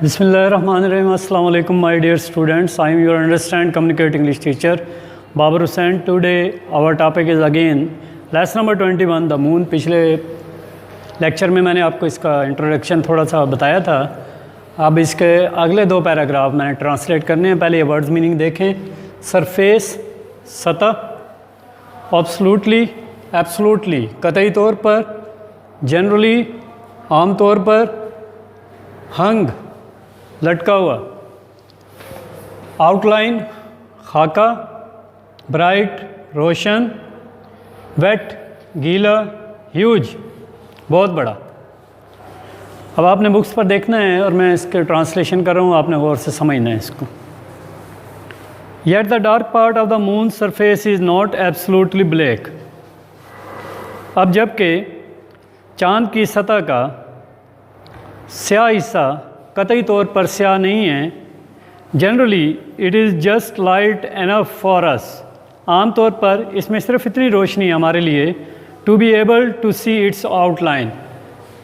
Bismillahirrahmanirrahim. Assalamu alaikum, my dear students. I am your Understand Communicate English teacher, Babar Hussain. Today our topic is again lesson number 21, the moon. पिछले lecture में मैंने आपको इसका introduction थोड़ा सा बताया था. अब इसके अगले दो पैराग्राफ मैंने ट्रांसलेट करने हैं. पहले ये वर्ड्स मीनिंग देखें. सरफेस सतह, एब्सोल्युटली एब्सोल्युटली कतई तौर पर, जनरली आम तौर पर, हंग लटका हुआ, आउटलाइन खाका, ब्राइट रोशन, वेट गीला, ह्यूज बहुत बड़ा. अब आपने बुक्स पर देखना है और मैं इसके ट्रांसलेशन कर रहा हूँ, आपने गौर से समझना है इसको. Yet the dark part of the moon surface is not absolutely black. अब जबकि चाँद की सतह का स्याह हिस्सा कतई तौर पर स्याह नहीं है. Generally it is just light enough for us. आम तौर पर इसमें सिर्फ इतनी रोशनी है हमारे लिए to be able to see its outline,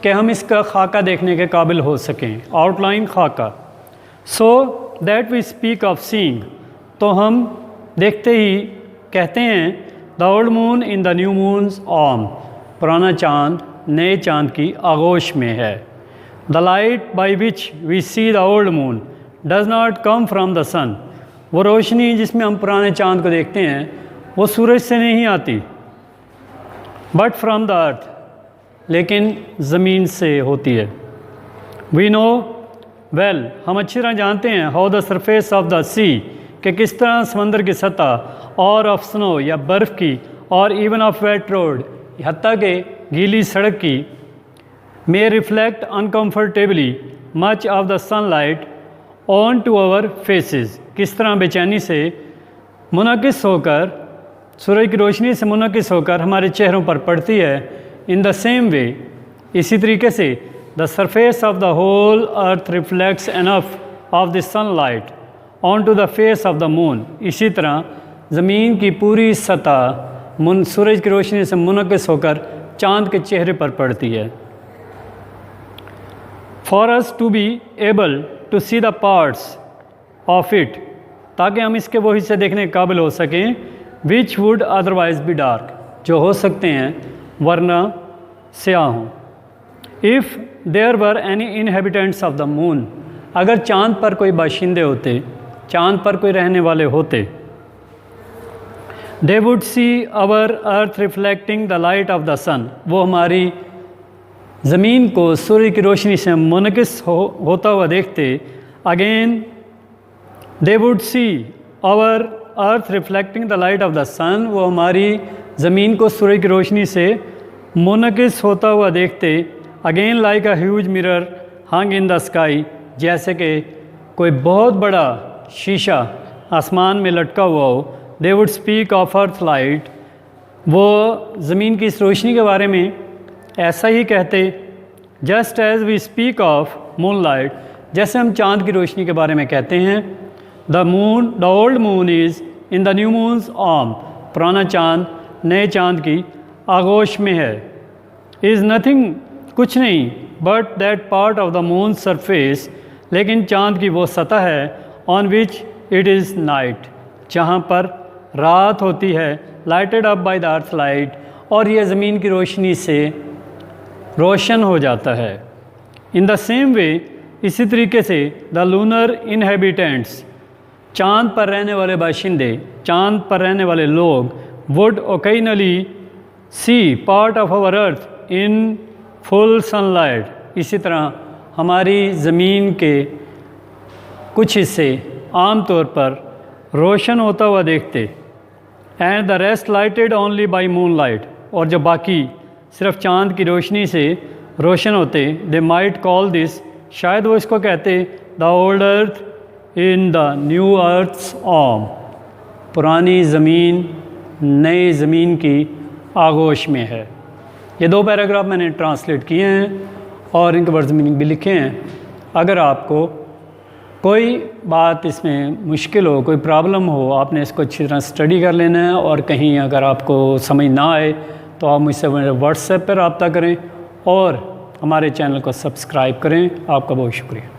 कि हम इसका खाका देखने के काबिल हो सकें. आउटलाइन खाका. So that we speak of seeing, तो हम देखते ही कहते हैं the old moon in the new moon's arm, पुराना चाँद नए चाँद की आगोश में है. The light by which we see the old moon does not come from the sun. वो रोशनी जिसमें हम पुराने चाँद को देखते हैं वो सूरज से नहीं आती, बट फ्राम द अर्थ, लेकिन ज़मीन से होती है. वी नो वेल, हम अच्छी तरह जानते हैं, how the surface of the sea, कि किस तरह समंदर की सतह, और ऑफ स्नो या बर्फ़ की, और इवन ऑफ वेट रोड, हत्ता के गीली सड़क की, may reflect uncomfortably much of the sunlight onto our faces. किस तरह बेचैनी से मुनकिस होकर, सूरज की रोशनी से मुनकिस होकर हमारे चेहरों पर पड़ती है. इन द सेम वे, इसी तरीके से, the surface of the whole earth reflects enough of the sunlight onto the face of the moon. इसी तरह ज़मीन की पूरी सतह सूरज की रोशनी से मुनकिस होकर चाँद के चेहरे पर पड़ती है. For us to be able to see the parts of it, ताकि हम इसके वो हिस्से देखने के काबिल हो सकें, which would otherwise be dark, जो हो सकते हैं वरना स्याह हों. If there were any inhabitants of the moon, अगर चाँद पर कोई बाशिंदे होते, चाँद पर कोई रहने वाले होते, they would see our earth reflecting the light of the sun, वो हमारी ज़मीन को सूर्य की रोशनी से मुनकिस होता हुआ देखते. Again they would see our earth reflecting the light of the sun, वो हमारी ज़मीन को सूर्य की रोशनी से मुनकिस होता हुआ देखते. Again like a huge mirror hung in the sky, जैसे कि कोई बहुत बड़ा शीशा आसमान में लटका हुआ हो. They would speak of earth light, वो ज़मीन की इस रोशनी के बारे में ऐसा ही कहते. Just as we speak of moonlight, जैसे हम चाँद की रोशनी के बारे में कहते हैं. The old moon is in the new moon's arm, पुराना चाँद नए चाँद की आगोश में है. इज़ नथिंग, कुछ नहीं, but that part of the moon surface, लेकिन चाँद की वो सतह है, on which it is night, जहाँ पर रात होती है, lighted up by the earth light, और यह ज़मीन की रोशनी से रोशन हो जाता है. इन द सेम वे, इसी तरीके से, द लूनर इनहेबिटेंट्स, चाँद पर रहने वाले बाशिंदे, चाँद पर रहने वाले लोग, would occasionally see part of our earth in full sunlight, इसी तरह हमारी ज़मीन के कुछ हिस्से आम तौर पर रोशन होता हुआ देखते. And the rest lighted only by moon light, और जो बाकी सिर्फ चाँद की रोशनी से रोशन होते. दे माइट कॉल दिस, शायद वो इसको कहते, the old earth in the new earth's arm, पुरानी ज़मीन नई ज़मीन की आगोश में है. ये दो पैराग्राफ मैंने ट्रांसलेट किए हैं और इनके वर्ड्स मीनिंग भी लिखे हैं. अगर आपको कोई बात इसमें मुश्किल हो, कोई प्रॉब्लम हो, आपने इसको अच्छी तरह स्टडी कर लेना है. और कहीं अगर आपको समझ ना आए तो आप मुझसे मेरे व्हाट्सएप पर रब्ता करें और हमारे चैनल को सब्सक्राइब करें. आपका बहुत शुक्रिया.